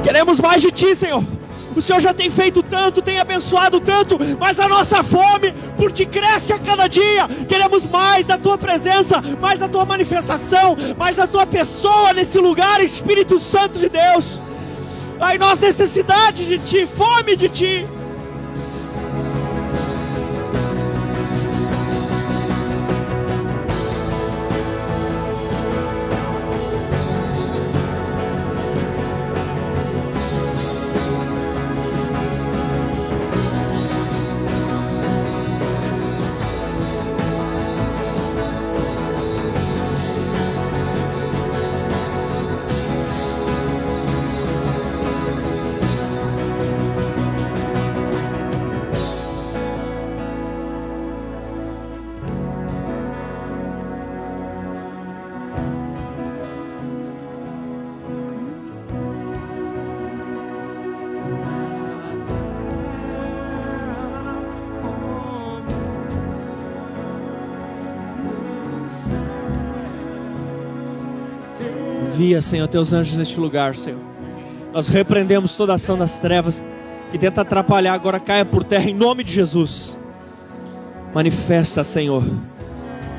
Queremos mais de Ti, Senhor. O Senhor já tem feito tanto, tem abençoado tanto, mas a nossa fome por Ti cresce a cada dia. Queremos mais da Tua presença, mais da Tua manifestação, mais da Tua pessoa nesse lugar, Espírito Santo de Deus. Ai, nós necessidade de Ti, fome de Ti. Envia, Senhor, Teus anjos neste lugar, Senhor. Nós repreendemos toda ação das trevas que tenta atrapalhar, agora caia por terra em nome de Jesus. Manifesta, Senhor.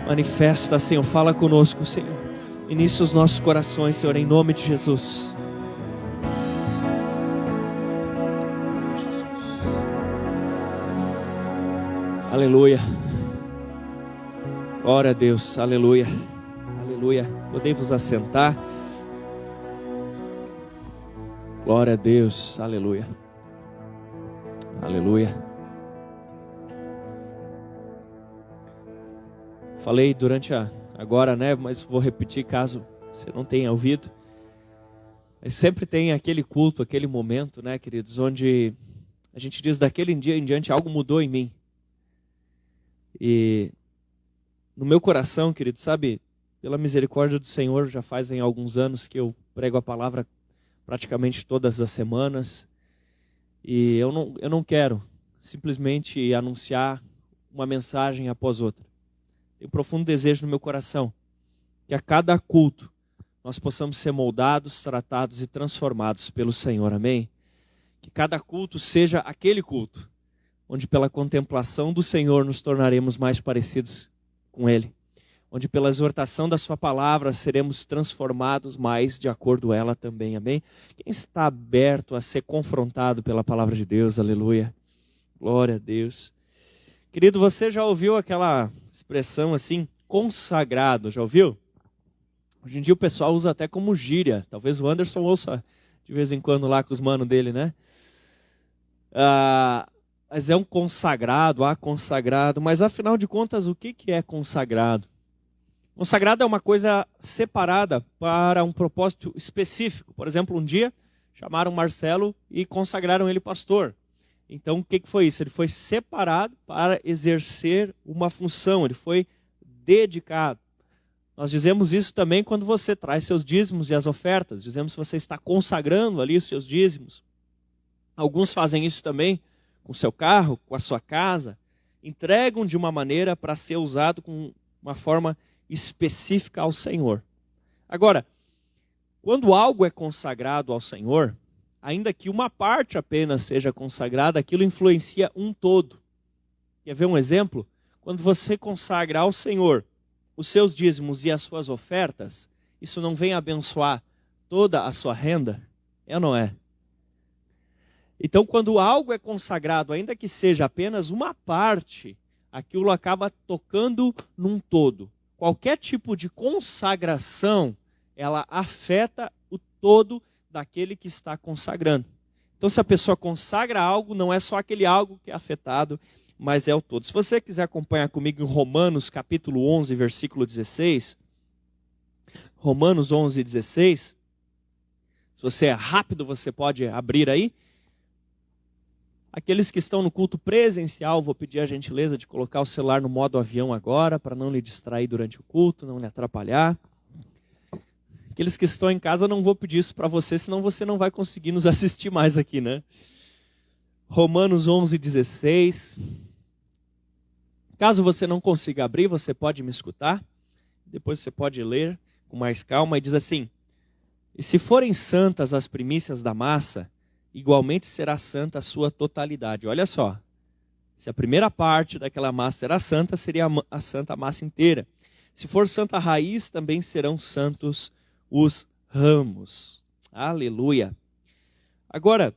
Manifesta, Senhor. Fala conosco, Senhor. Inicia os nossos corações, Senhor, em nome de Jesus. Aleluia. Glória a Deus. Aleluia. Aleluia. Podem vos assentar. Glória a Deus, aleluia, aleluia. Falei durante agora, né? Mas vou repetir caso você não tenha ouvido. Mas sempre tem aquele culto, aquele momento, né, queridos, onde a gente diz daquele dia em diante algo mudou em mim. E no meu coração, querido, sabe, pela misericórdia do Senhor, já fazem alguns anos que eu prego a palavra praticamente todas as semanas, e eu não quero simplesmente anunciar uma mensagem após outra. Tenho um profundo desejo no meu coração que a cada culto nós possamos ser moldados, tratados e transformados pelo Senhor, amém? Que cada culto seja aquele culto onde pela contemplação do Senhor nos tornaremos mais parecidos com Ele, onde pela exortação da sua palavra seremos transformados mais de acordo com ela também, amém? Quem está aberto a ser confrontado pela palavra de Deus, aleluia, glória a Deus. Querido, você já ouviu aquela expressão assim, consagrado, já ouviu? Hoje em dia o pessoal usa até como gíria, talvez o Anderson ouça de vez em quando lá com os manos dele, né? Mas é um consagrado, consagrado, mas afinal de contas o que é consagrado? Consagrado é uma coisa separada para um propósito específico. Por exemplo, um dia chamaram Marcelo e consagraram ele pastor. Então, o que foi isso? Ele foi separado para exercer uma função, ele foi dedicado. Nós dizemos isso também quando você traz seus dízimos e as ofertas. Dizemos que você está consagrando ali os seus dízimos. Alguns fazem isso também com o seu carro, com a sua casa. Entregam de uma maneira para ser usado com uma forma específica ao Senhor. Agora, quando algo é consagrado ao Senhor, ainda que uma parte apenas seja consagrada, aquilo influencia um todo. Quer ver um exemplo? Quando você consagra ao Senhor os seus dízimos e as suas ofertas, isso não vem abençoar toda a sua renda? É ou não é? Então, quando algo é consagrado, ainda que seja apenas uma parte, aquilo acaba tocando num todo. Qualquer tipo de consagração, ela afeta o todo daquele que está consagrando. Então, se a pessoa consagra algo, não é só aquele algo que é afetado, mas é o todo. Se você quiser acompanhar comigo em Romanos capítulo 11, versículo 16, Romanos 11, 16, se você é rápido, você pode abrir aí. Aqueles que estão no culto presencial, vou pedir a gentileza de colocar o celular no modo avião agora, para não lhe distrair durante o culto, não lhe atrapalhar. Aqueles que estão em casa, eu não vou pedir isso para você, senão você não vai conseguir nos assistir mais aqui, né? Romanos 11, 16. Caso você não consiga abrir, você pode me escutar. Depois você pode ler com mais calma e diz assim: E se forem santas as primícias da massa, igualmente será santa a sua totalidade. Olha só, se a primeira parte daquela massa era santa, seria a santa massa inteira. Se for santa a raiz, também serão santos os ramos. Aleluia. Agora,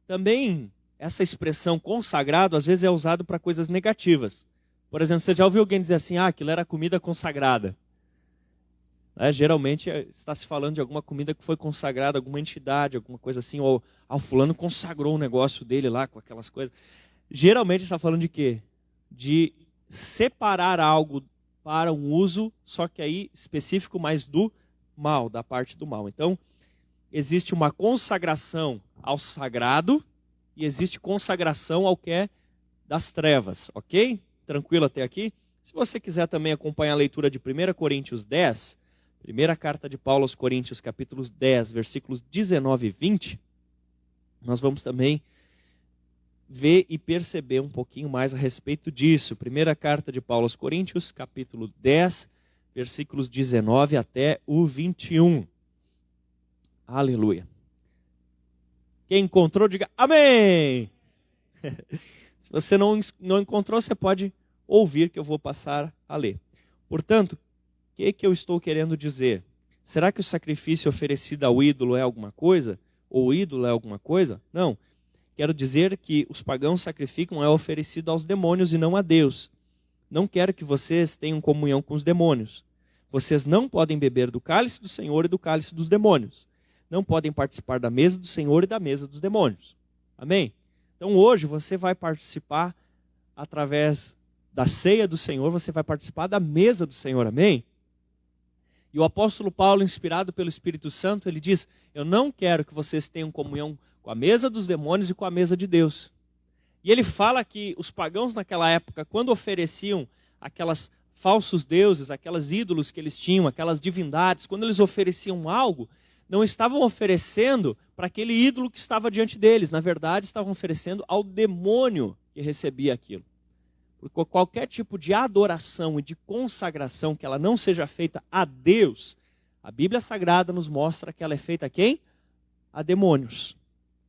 também essa expressão consagrado às vezes é usado para coisas negativas. Por exemplo, você já ouviu alguém dizer assim, aquilo era comida consagrada. Geralmente está se falando de alguma comida que foi consagrada, alguma entidade, alguma coisa assim, ou o fulano consagrou o negócio dele lá com aquelas coisas. Geralmente está falando de quê? De separar algo para um uso, só que aí específico mais do mal, da parte do mal. Então, existe uma consagração ao sagrado e existe consagração ao que é das trevas, ok? Tranquilo até aqui? Se você quiser também acompanhar a leitura de 1 Coríntios 10, primeira carta de Paulo aos Coríntios, capítulo 10, versículos 19 e 20, nós vamos também ver e perceber um pouquinho mais a respeito disso. Primeira carta de Paulo aos Coríntios, capítulo 10, versículos 19 até o 21. Aleluia. Quem encontrou, diga amém! Se você não encontrou, você pode ouvir que eu vou passar a ler. Portanto, o que eu estou querendo dizer? Será que o sacrifício oferecido ao ídolo é alguma coisa? Ou o ídolo é alguma coisa? Não. Quero dizer que os pagãos sacrificam é oferecido aos demônios e não a Deus. Não quero que vocês tenham comunhão com os demônios. Vocês não podem beber do cálice do Senhor e do cálice dos demônios. Não podem participar da mesa do Senhor e da mesa dos demônios. Amém? Então hoje você vai participar através da ceia do Senhor, você vai participar da mesa do Senhor. Amém? E o apóstolo Paulo, inspirado pelo Espírito Santo, ele diz, eu não quero que vocês tenham comunhão com a mesa dos demônios e com a mesa de Deus. E ele fala que os pagãos naquela época, quando ofereciam aquelas falsos deuses, aquelas ídolos que eles tinham, aquelas divindades, quando eles ofereciam algo, não estavam oferecendo para aquele ídolo que estava diante deles. Na verdade, estavam oferecendo ao demônio que recebia aquilo. Porque qualquer tipo de adoração e de consagração que ela não seja feita a Deus, a Bíblia Sagrada nos mostra que ela é feita a quem? A demônios.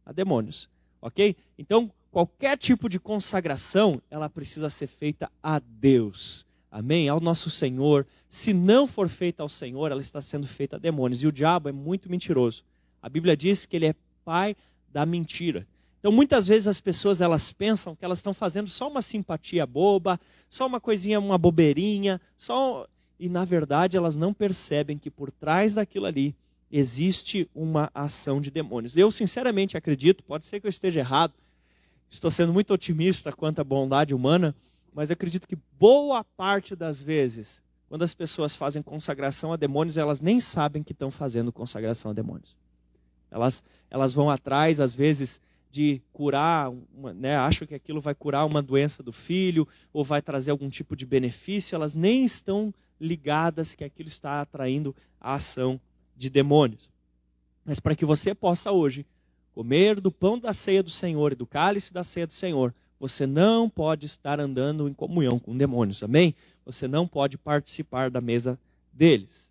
A demônios. Ok? Então, qualquer tipo de consagração, ela precisa ser feita a Deus. Amém? Ao nosso Senhor. Se não for feita ao Senhor, ela está sendo feita a demônios. E o diabo é muito mentiroso. A Bíblia diz que ele é pai da mentira. Então, muitas vezes as pessoas elas pensam que elas estão fazendo só uma simpatia boba, só uma coisinha, uma bobeirinha, e na verdade elas não percebem que por trás daquilo ali existe uma ação de demônios. Eu sinceramente acredito, pode ser que eu esteja errado, estou sendo muito otimista quanto à bondade humana, mas eu acredito que boa parte das vezes, quando as pessoas fazem consagração a demônios, elas nem sabem que estão fazendo consagração a demônios. Elas vão atrás, às vezes, de curar, acham que aquilo vai curar uma doença do filho, ou vai trazer algum tipo de benefício, elas nem estão ligadas que aquilo está atraindo a ação de demônios. Mas para que você possa hoje comer do pão da ceia do Senhor e do cálice da ceia do Senhor, você não pode estar andando em comunhão com demônios, amém? Você não pode participar da mesa deles.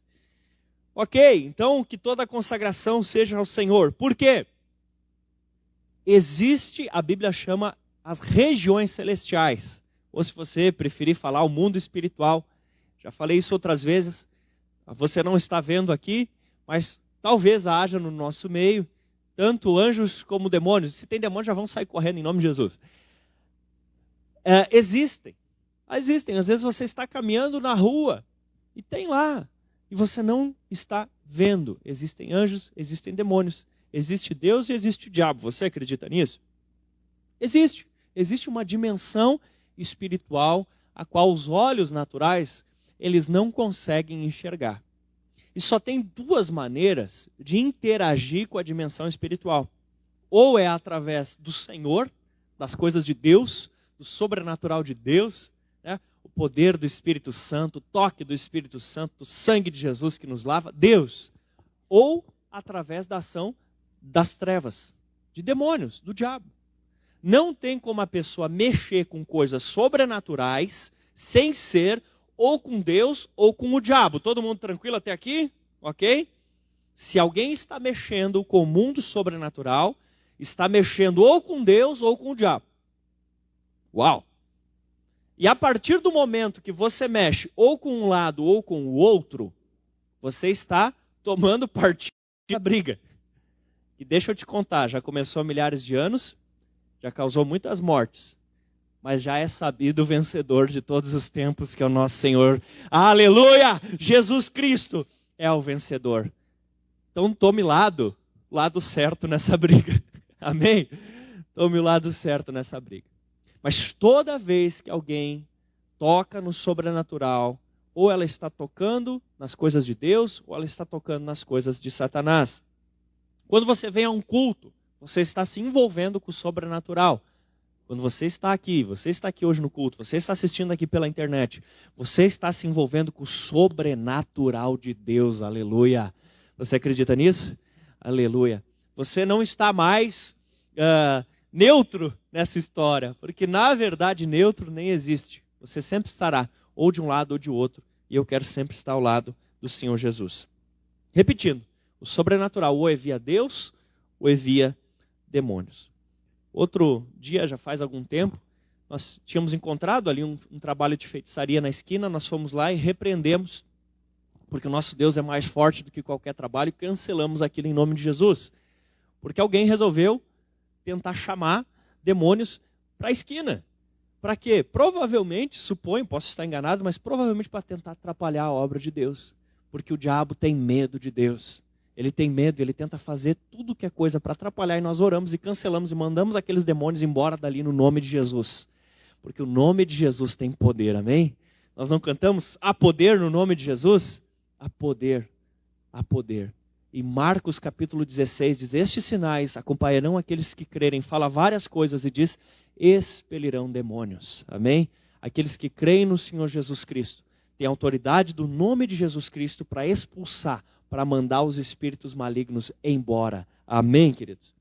Ok, então que toda a consagração seja ao Senhor. Por quê? Existe, a Bíblia chama as regiões celestiais, ou se você preferir falar, o mundo espiritual. Já falei isso outras vezes, você não está vendo aqui, mas talvez haja no nosso meio, tanto anjos como demônios. Se tem demônios, já vão sair correndo em nome de Jesus. Existem, às vezes você está caminhando na rua, e tem lá, e você não está vendo. Existem anjos, existem demônios. Existe Deus e existe o diabo. Você acredita nisso? Existe. Existe uma dimensão espiritual a qual os olhos naturais eles não conseguem enxergar. E só tem duas maneiras de interagir com a dimensão espiritual. Ou é através do Senhor, das coisas de Deus, do sobrenatural de Deus, né? O poder do Espírito Santo, o toque do Espírito Santo, o sangue de Jesus que nos lava, Deus. Ou através da ação das trevas, de demônios, do diabo. Não tem como a pessoa mexer com coisas sobrenaturais sem ser ou com Deus ou com o diabo. Todo mundo tranquilo até aqui? Ok? Se alguém está mexendo com o mundo sobrenatural, está mexendo ou com Deus ou com o diabo. Uau! E a partir do momento que você mexe ou com um lado ou com o outro, você está tomando partido da briga. E deixa eu te contar, já começou há milhares de anos, já causou muitas mortes, mas já é sabido o vencedor de todos os tempos, que é o nosso Senhor. Aleluia! Jesus Cristo é o vencedor. Então tome lado certo nessa briga. Amém? Tome o lado certo nessa briga. Mas toda vez que alguém toca no sobrenatural, ou ela está tocando nas coisas de Deus, ou ela está tocando nas coisas de Satanás. Quando você vem a um culto, você está se envolvendo com o sobrenatural. Quando você está aqui hoje no culto, você está assistindo aqui pela internet, você está se envolvendo com o sobrenatural de Deus, aleluia. Você acredita nisso? Aleluia. Você não está mais neutro nessa história, porque na verdade neutro nem existe. Você sempre estará ou de um lado ou de outro, e eu quero sempre estar ao lado do Senhor Jesus. Repetindo, o sobrenatural ou é via Deus ou é via demônios. Outro dia, já faz algum tempo, nós tínhamos encontrado ali um trabalho de feitiçaria na esquina, nós fomos lá e repreendemos, porque o nosso Deus é mais forte do que qualquer trabalho, e cancelamos aquilo em nome de Jesus. Porque alguém resolveu tentar chamar demônios para a esquina. Para quê? Provavelmente, suponho, posso estar enganado, mas provavelmente para tentar atrapalhar a obra de Deus. Porque o diabo tem medo de Deus. Ele tem medo, ele tenta fazer tudo que é coisa para atrapalhar, e nós oramos e cancelamos e mandamos aqueles demônios embora dali no nome de Jesus. Porque o nome de Jesus tem poder, amém? Nós não cantamos há poder no nome de Jesus? Há poder, há poder. E Marcos capítulo 16 diz, estes sinais acompanharão aqueles que crerem, fala várias coisas e diz, expelirão demônios, amém? Aqueles que creem no Senhor Jesus Cristo, têm autoridade do nome de Jesus Cristo para expulsar, para mandar os espíritos malignos embora, amém, queridos?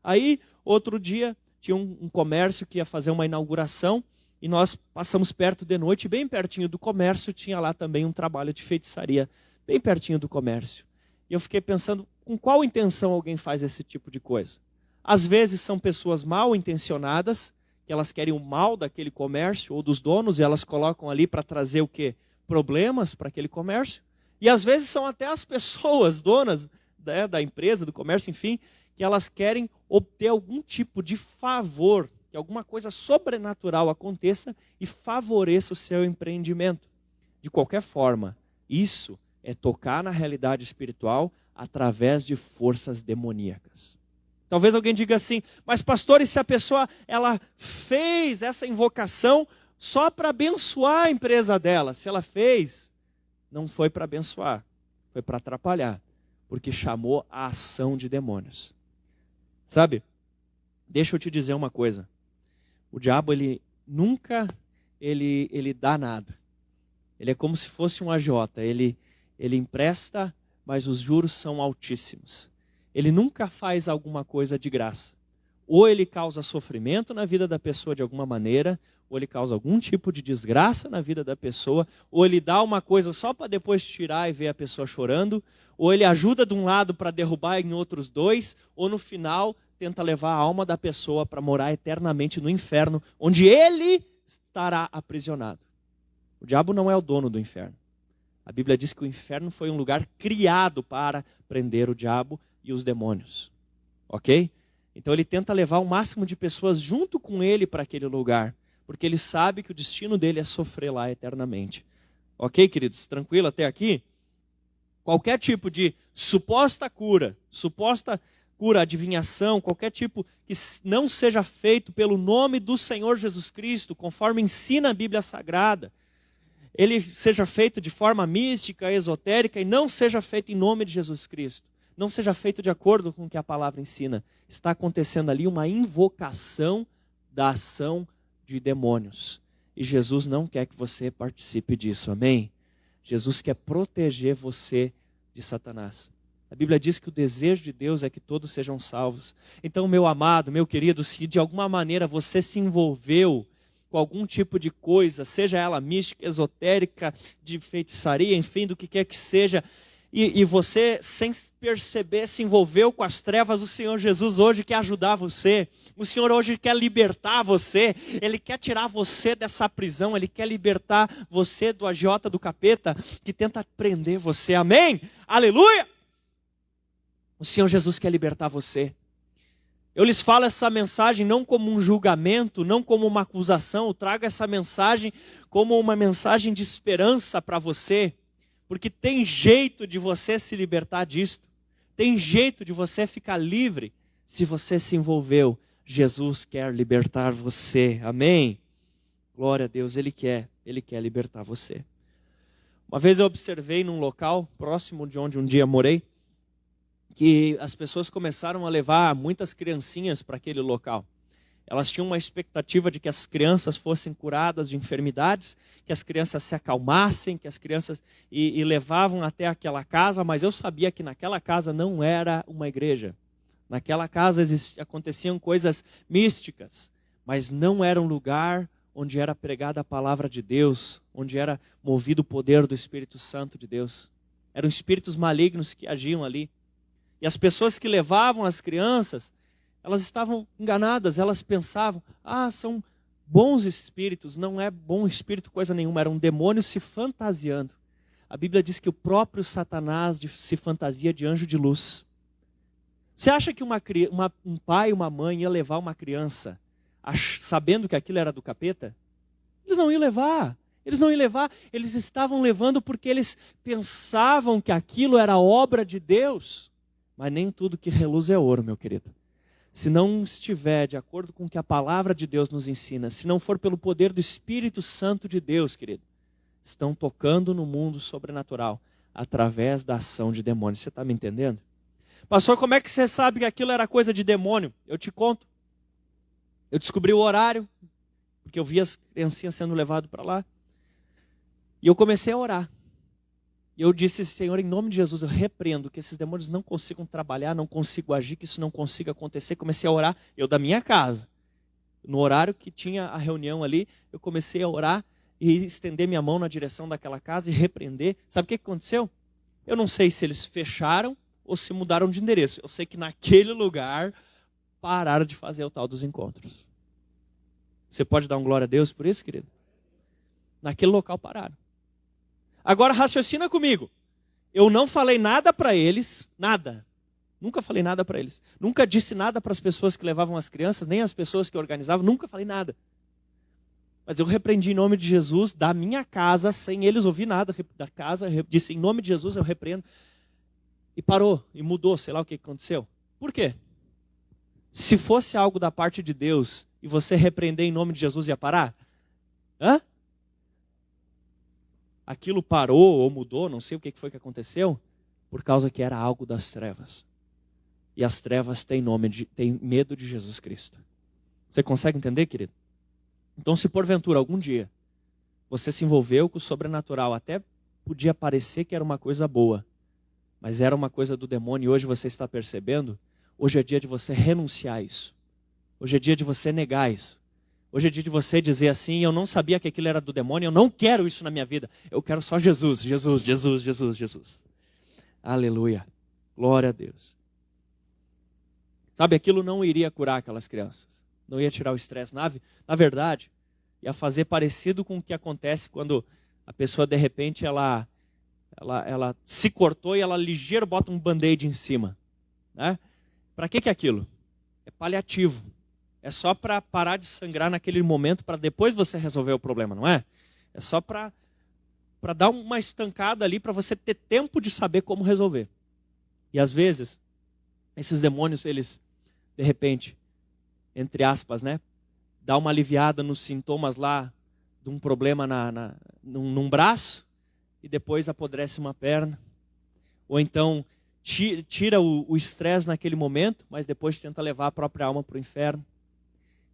Aí, outro dia, tinha um comércio que ia fazer uma inauguração, e nós passamos perto de noite, bem pertinho do comércio, tinha lá também um trabalho de feitiçaria, bem pertinho do comércio. E eu fiquei pensando, com qual intenção alguém faz esse tipo de coisa? Às vezes são pessoas mal intencionadas, que elas querem o mal daquele comércio ou dos donos, e elas colocam ali para trazer o quê? Problemas para aquele comércio. E às vezes são até as pessoas, donas da empresa, do comércio, enfim, que elas querem obter algum tipo de favor, que alguma coisa sobrenatural aconteça e favoreça o seu empreendimento. De qualquer forma, isso é tocar na realidade espiritual através de forças demoníacas. Talvez alguém diga assim, mas pastor, e se a pessoa ela fez essa invocação só para abençoar a empresa dela? Se ela fez, não foi para abençoar, foi para atrapalhar, porque chamou a ação de demônios. Sabe, deixa eu te dizer uma coisa, o diabo ele nunca ele dá nada, ele é como se fosse um agiota, ele empresta, mas os juros são altíssimos. Ele nunca faz alguma coisa de graça. Ou ele causa sofrimento na vida da pessoa de alguma maneira, ou ele causa algum tipo de desgraça na vida da pessoa, ou ele dá uma coisa só para depois tirar e ver a pessoa chorando, ou ele ajuda de um lado para derrubar em outros dois, ou no final tenta levar a alma da pessoa para morar eternamente no inferno, onde ele estará aprisionado. O diabo não é o dono do inferno. A Bíblia diz que o inferno foi um lugar criado para prender o diabo e os demônios. Ok? Então ele tenta levar o máximo de pessoas junto com ele para aquele lugar, porque ele sabe que o destino dele é sofrer lá eternamente. Ok, queridos? Tranquilo até aqui? Qualquer tipo de suposta cura, adivinhação, qualquer tipo que não seja feito pelo nome do Senhor Jesus Cristo, conforme ensina a Bíblia Sagrada, ele seja feito de forma mística, esotérica, e não seja feito em nome de Jesus Cristo. Não seja feito de acordo com o que a palavra ensina. Está acontecendo ali uma invocação da ação de demônios. E Jesus não quer que você participe disso, amém? Jesus quer proteger você de Satanás. A Bíblia diz que o desejo de Deus é que todos sejam salvos. Então, meu amado, meu querido, se de alguma maneira você se envolveu com algum tipo de coisa, seja ela mística, esotérica, de feitiçaria, enfim, do que quer que seja, e você, sem perceber, se envolveu com as trevas, o Senhor Jesus hoje quer ajudar você. O Senhor hoje quer libertar você. Ele quer tirar você dessa prisão. Ele quer libertar você do agiota do capeta que tenta prender você. Amém? Aleluia! O Senhor Jesus quer libertar você. Eu lhes falo essa mensagem não como um julgamento, não como uma acusação. Eu trago essa mensagem como uma mensagem de esperança para você. Porque tem jeito de você se libertar disto. Tem jeito de você ficar livre se você se envolveu. Jesus quer libertar você. Amém? Glória a Deus, Ele quer libertar você. Uma vez eu observei num local próximo de onde um dia morei, que as pessoas começaram a levar muitas criancinhas para aquele local. Elas tinham uma expectativa de que as crianças fossem curadas de enfermidades, que as crianças se acalmassem, que as crianças e levavam até aquela casa, mas eu sabia que naquela casa não era uma igreja. Naquela casa aconteciam coisas místicas, mas não era um lugar onde era pregada a palavra de Deus, onde era movido o poder do Espírito Santo de Deus. Eram espíritos malignos que agiam ali. E as pessoas que levavam as crianças, elas estavam enganadas, elas pensavam, são bons espíritos. Não é bom espírito coisa nenhuma, era um demônio se fantasiando. A Bíblia diz que o próprio Satanás se fantasia de anjo de luz. Você acha que um pai e uma mãe ia levar uma criança sabendo que aquilo era do capeta? Eles não iam levar. Eles estavam levando porque eles pensavam que aquilo era obra de Deus. Mas nem tudo que reluz é ouro, meu querido. Se não estiver de acordo com o que a palavra de Deus nos ensina, se não for pelo poder do Espírito Santo de Deus, querido, estão tocando no mundo sobrenatural através da ação de demônios. Você está me entendendo? Pastor, como é que você sabe que aquilo era coisa de demônio? Eu te conto. Eu descobri o horário, porque eu vi as criancinhas sendo levadas para lá. E eu comecei a orar. E eu disse, Senhor, em nome de Jesus, eu repreendo que esses demônios não consigam trabalhar, não consigam agir, que isso não consiga acontecer. Comecei a orar, eu da minha casa. No horário que tinha a reunião ali, eu comecei a orar e estender minha mão na direção daquela casa e repreender. Sabe o que aconteceu? Eu não sei se eles fecharam ou se mudaram de endereço. Eu sei que naquele lugar pararam de fazer o tal dos encontros. Você pode dar um glória a Deus por isso, querido? Naquele local pararam. Agora raciocina comigo. Eu não falei nada para eles, nada. Nunca falei nada para eles. Nunca disse nada para as pessoas que levavam as crianças, nem as pessoas que organizavam, nunca falei nada. Mas eu repreendi em nome de Jesus, da minha casa, sem eles ouvir nada da casa, disse em nome de Jesus eu repreendo. E parou, e mudou, sei lá o que aconteceu. Por quê? Se fosse algo da parte de Deus, e você repreender em nome de Jesus, ia parar? Hã? Aquilo parou ou mudou, não sei o que foi que aconteceu, por causa que era algo das trevas. E as trevas têm medo de Jesus Cristo. Você consegue entender, querido? Então, se porventura, algum dia, você se envolveu com o sobrenatural, até podia parecer que era uma coisa boa, mas era uma coisa do demônio, e hoje você está percebendo, hoje é dia de você renunciar a isso. Hoje é dia de você negar isso. Hoje é dia de você dizer assim, eu não sabia que aquilo era do demônio, eu não quero isso na minha vida. Eu quero só Jesus, Jesus, Jesus, Jesus, Jesus. Aleluia. Glória a Deus. Sabe, aquilo não iria curar aquelas crianças. Não ia tirar o estresse. Na verdade, ia fazer parecido com o que acontece quando a pessoa, de repente, ela se cortou e ela ligeiro bota um band-aid em cima. Né? Para que é aquilo? É paliativo. É só para parar de sangrar naquele momento, para depois você resolver o problema, não é? É só para dar uma estancada ali, para você ter tempo de saber como resolver. E às vezes, esses demônios, eles, de repente, entre aspas, né, dá uma aliviada nos sintomas lá de um problema num braço, e depois apodrece uma perna. Ou então, tira o estresse naquele momento, mas depois tenta levar a própria alma para o inferno.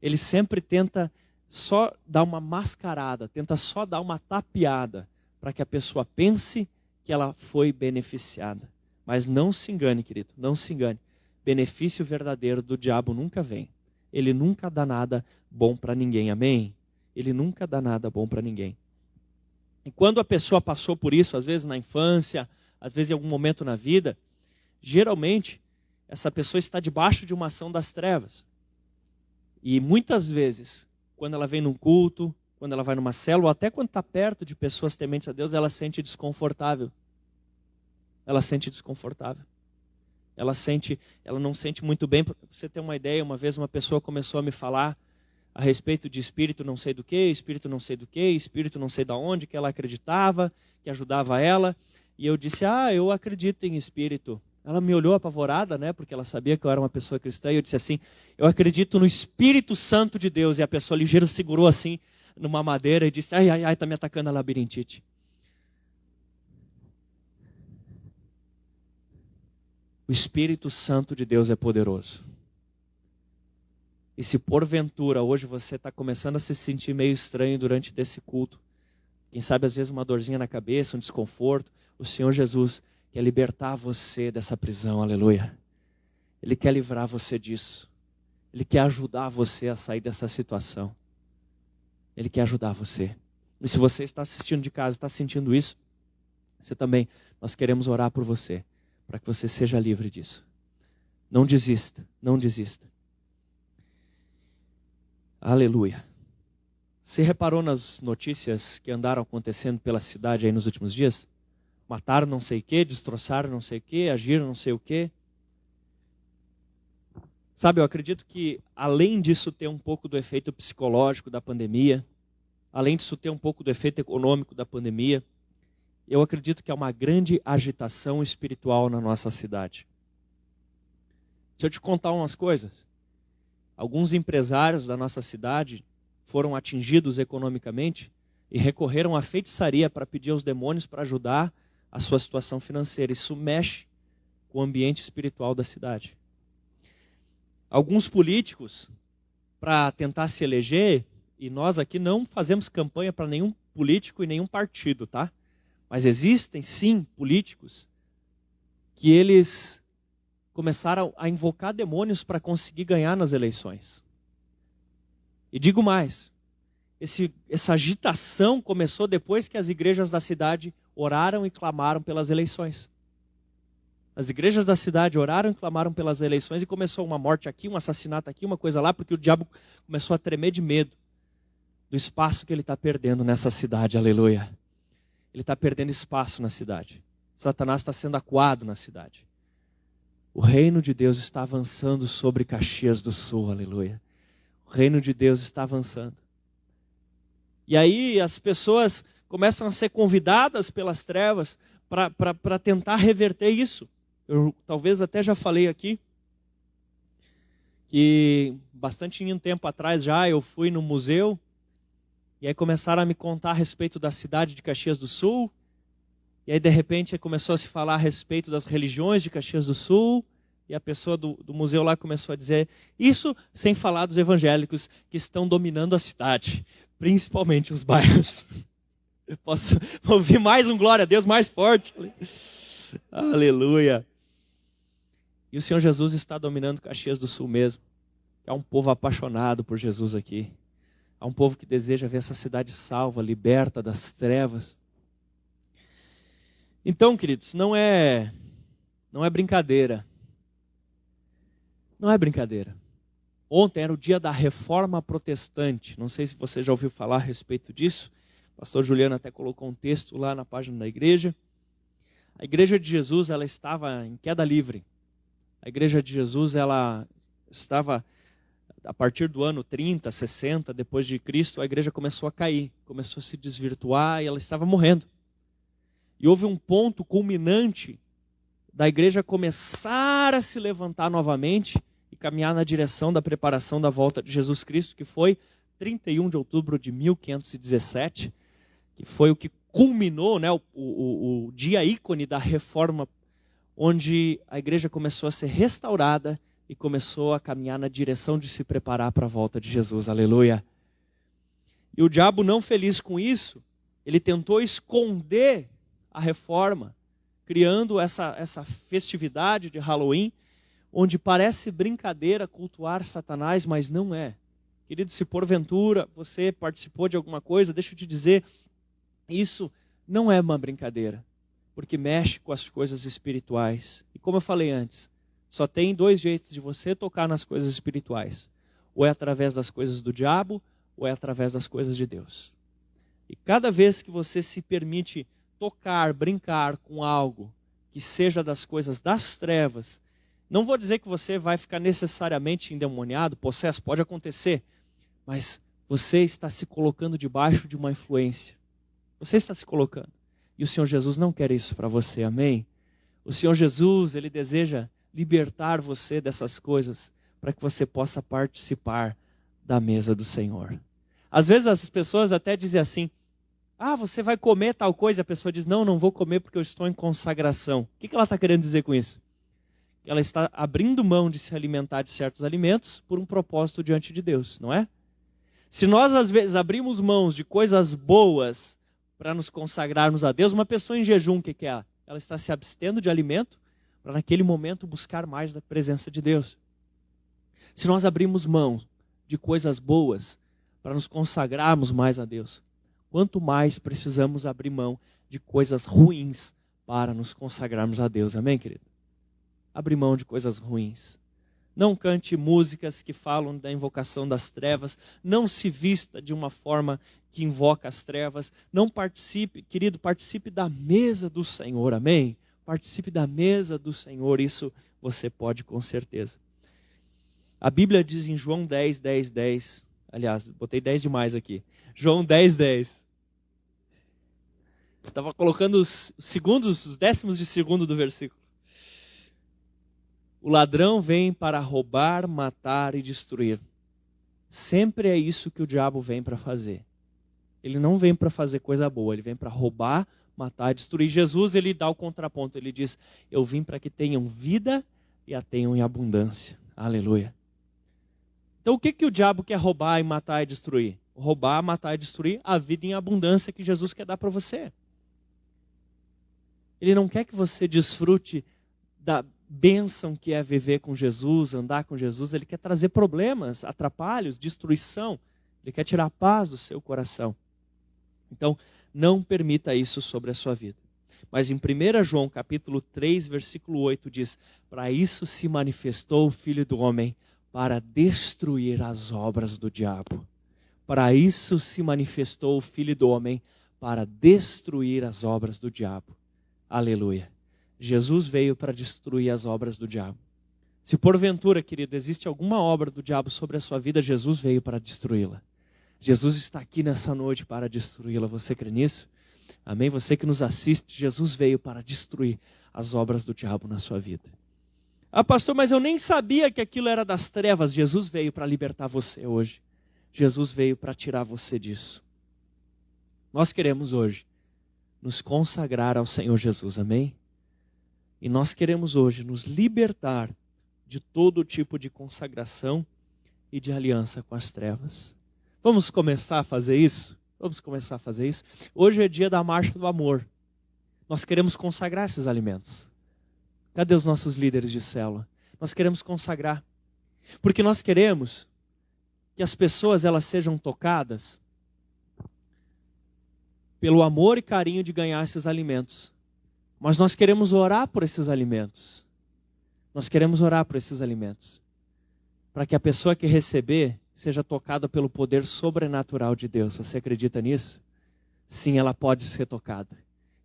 Ele sempre tenta só dar uma mascarada, tenta só dar uma tapeada, para que a pessoa pense que ela foi beneficiada. Mas não se engane, querido, não se engane. Benefício verdadeiro do diabo nunca vem. Ele nunca dá nada bom para ninguém, amém? Ele nunca dá nada bom para ninguém. E quando a pessoa passou por isso, às vezes na infância, às vezes em algum momento na vida, geralmente essa pessoa está debaixo de uma ação das trevas. E muitas vezes, quando ela vem num culto, quando ela vai numa célula, ou até quando está perto de pessoas tementes a Deus, ela sente desconfortável. Ela sente desconfortável. Ela não sente muito bem. Para você ter uma ideia, uma vez uma pessoa começou a me falar a respeito de espírito não sei do que, espírito não sei do que, espírito não sei da onde, que ela acreditava, que ajudava ela. E eu disse, eu acredito em espírito. Ela me olhou apavorada, né, porque ela sabia que eu era uma pessoa cristã, e eu disse assim, eu acredito no Espírito Santo de Deus. E a pessoa ligeira segurou assim, numa madeira, e disse, ai, está me atacando a labirintite. O Espírito Santo de Deus é poderoso. E se porventura hoje você está começando a se sentir meio estranho durante desse culto, quem sabe às vezes uma dorzinha na cabeça, um desconforto, o Senhor Jesus quer libertar você dessa prisão, aleluia. Ele quer livrar você disso. Ele quer ajudar você a sair dessa situação. Ele quer ajudar você. E se você está assistindo de casa, está sentindo isso, você também, nós queremos orar por você, para que você seja livre disso. Não desista, não desista. Aleluia. Você reparou nas notícias que andaram acontecendo pela cidade aí nos últimos dias? Mataram não sei o que, destroçaram não sei o que, agiram não sei o que. Sabe, eu acredito que além disso ter um pouco do efeito psicológico da pandemia, além disso ter um pouco do efeito econômico da pandemia, eu acredito que há uma grande agitação espiritual na nossa cidade. Se eu te contar umas coisas, alguns empresários da nossa cidade foram atingidos economicamente e recorreram à feitiçaria para pedir aos demônios para ajudar a sua situação financeira. Isso mexe com o ambiente espiritual da cidade. Alguns políticos, para tentar se eleger, e nós aqui não fazemos campanha para nenhum político e nenhum partido, tá? Mas existem sim políticos que eles começaram a invocar demônios para conseguir ganhar nas eleições. E digo mais, essa agitação começou depois que as igrejas da cidade oraram e clamaram pelas eleições. As igrejas da cidade oraram e clamaram pelas eleições e começou uma morte aqui, um assassinato aqui, uma coisa lá, porque o diabo começou a tremer de medo do espaço que ele está perdendo nessa cidade, aleluia. Ele está perdendo espaço na cidade. Satanás está sendo acuado na cidade. O reino de Deus está avançando sobre Caxias do Sul, aleluia. O reino de Deus está avançando. E aí as pessoas começam a ser convidadas pelas trevas para tentar reverter isso. Eu talvez até já falei aqui, que bastante tempo atrás já eu fui no museu, e aí começaram a me contar a respeito da cidade de Caxias do Sul, e aí de repente começou a se falar a respeito das religiões de Caxias do Sul, e a pessoa do museu lá começou a dizer, isso sem falar dos evangélicos que estão dominando a cidade, principalmente os bairros. Eu posso ouvir mais um glória a Deus mais forte. Aleluia. E o Senhor Jesus está dominando Caxias do Sul mesmo. Há um povo apaixonado por Jesus aqui. Há um povo que deseja ver essa cidade salva, liberta das trevas. Então, queridos, não é brincadeira. Não é brincadeira. Ontem era o dia da Reforma Protestante. Não sei se você já ouviu falar a respeito disso. O pastor Juliano até colocou um texto lá na página da igreja. A igreja de Jesus, ela estava em queda livre. A igreja de Jesus, ela estava, a partir do ano 30, 60, depois de Cristo, a igreja começou a cair, começou a se desvirtuar e ela estava morrendo. E houve um ponto culminante da igreja começar a se levantar novamente e caminhar na direção da preparação da volta de Jesus Cristo, que foi 31 de outubro de 1517, que foi o que culminou, né, o dia ícone da reforma, onde a igreja começou a ser restaurada e começou a caminhar na direção de se preparar para a volta de Jesus, aleluia. E o diabo, não feliz com isso, ele tentou esconder a reforma, criando essa festividade de Halloween, onde parece brincadeira cultuar Satanás, mas não é. Querido, se porventura você participou de alguma coisa, deixa eu te dizer, isso não é uma brincadeira. porque mexe com as coisas espirituais. E como eu falei antes, só tem 2 jeitos de você tocar nas coisas espirituais. Ou é através das coisas do diabo, ou é através das coisas de Deus. E cada vez que você se permite tocar, brincar com algo que seja das coisas das trevas, não vou dizer que você vai ficar necessariamente endemoniado, possesso, pode acontecer, mas você está se colocando debaixo de uma influência. Você está se colocando. E o Senhor Jesus não quer isso para você, amém? O Senhor Jesus, Ele deseja libertar você dessas coisas para que você possa participar da mesa do Senhor. Às vezes as pessoas até dizem assim, você vai comer tal coisa, a pessoa diz, não vou comer porque eu estou em consagração. O que ela está querendo dizer com isso? Ela está abrindo mão de se alimentar de certos alimentos por um propósito diante de Deus, não é? Se nós às vezes abrimos mãos de coisas boas para nos consagrarmos a Deus, uma pessoa em jejum, o que é? Ela está se abstendo de alimento para naquele momento buscar mais da presença de Deus. Se nós abrimos mão de coisas boas para nos consagrarmos mais a Deus, quanto mais precisamos abrir mão de coisas ruins para nos consagrarmos a Deus. Amém, querido? Abrir mão de coisas ruins. Não cante músicas que falam da invocação das trevas. Não se vista de uma forma que invoca as trevas. Não participe, querido, participe da mesa do Senhor. Amém? Participe da mesa do Senhor. Isso você pode com certeza. A Bíblia diz em João 10. Aliás, botei 10 demais aqui. João 10. Estava colocando os décimos de segundo do versículo. O ladrão vem para roubar, matar e destruir. Sempre é isso que o diabo vem para fazer. Ele não vem para fazer coisa boa, ele vem para roubar, matar e destruir. Jesus, ele dá o contraponto, ele diz, eu vim para que tenham vida e a tenham em abundância. Aleluia. Então o que o diabo quer roubar e matar e destruir? Roubar, matar e destruir a vida em abundância que Jesus quer dar para você. Ele não quer que você desfrute da bênção que é viver com Jesus, andar com Jesus. Ele quer trazer problemas, atrapalhos, destruição. Ele quer tirar a paz do seu coração. Então, não permita isso sobre a sua vida. Mas em 1 João capítulo 3, versículo 8 diz, para isso se manifestou o Filho do Homem, para destruir as obras do diabo. Para isso se manifestou o Filho do Homem, para destruir as obras do diabo. Aleluia. Jesus veio para destruir as obras do diabo. Se porventura, querido, existe alguma obra do diabo sobre a sua vida, Jesus veio para destruí-la. Jesus está aqui nessa noite para destruí-la. Você crê nisso? Amém? Você que nos assiste, Jesus veio para destruir as obras do diabo na sua vida. Pastor, mas eu nem sabia que aquilo era das trevas. Jesus veio para libertar você hoje. Jesus veio para tirar você disso. Nós queremos hoje nos consagrar ao Senhor Jesus, amém? E nós queremos hoje nos libertar de todo tipo de consagração e de aliança com as trevas. Vamos começar a fazer isso? Vamos começar a fazer isso? Hoje é dia da marcha do amor. Nós queremos consagrar esses alimentos. Cadê os nossos líderes de célula? Nós queremos consagrar. Porque nós queremos que as pessoas elas sejam tocadas pelo amor e carinho de ganhar esses alimentos. Mas nós queremos orar por esses alimentos. Nós queremos orar por esses alimentos. Para que a pessoa que receber seja tocada pelo poder sobrenatural de Deus. Você acredita nisso? Sim, ela pode ser tocada.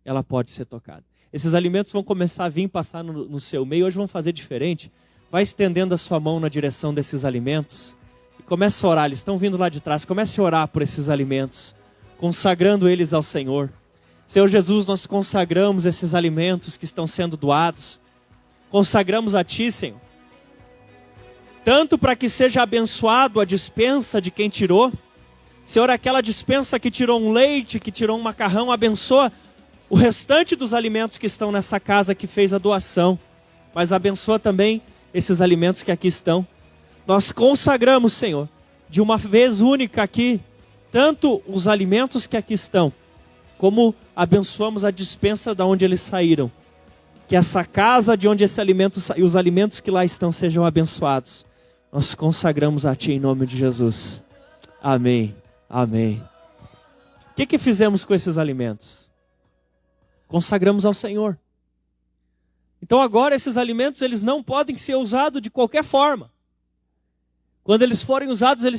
Ela pode ser tocada. Esses alimentos vão começar a vir passar no seu meio. Hoje vão fazer diferente. Vai estendendo a sua mão na direção desses alimentos. E comece a orar. Eles estão vindo lá de trás. Comece a orar por esses alimentos. Consagrando eles ao Senhor. Senhor Jesus, nós consagramos esses alimentos que estão sendo doados. Consagramos a Ti, Senhor. Tanto para que seja abençoado a dispensa de quem tirou. Senhor, aquela dispensa que tirou um leite, que tirou um macarrão, abençoa o restante dos alimentos que estão nessa casa que fez a doação. Mas abençoa também esses alimentos que aqui estão. Nós consagramos, Senhor, de uma vez única aqui, tanto os alimentos que aqui estão, como abençoamos a dispensa de onde eles saíram. Que essa casa de onde esse alimento saiu, os alimentos que lá estão sejam abençoados. Nós consagramos a Ti em nome de Jesus. Amém. Amém. O que fizemos com esses alimentos? Consagramos ao Senhor. Então agora esses alimentos eles não podem ser usados de qualquer forma. Quando eles forem usados, eles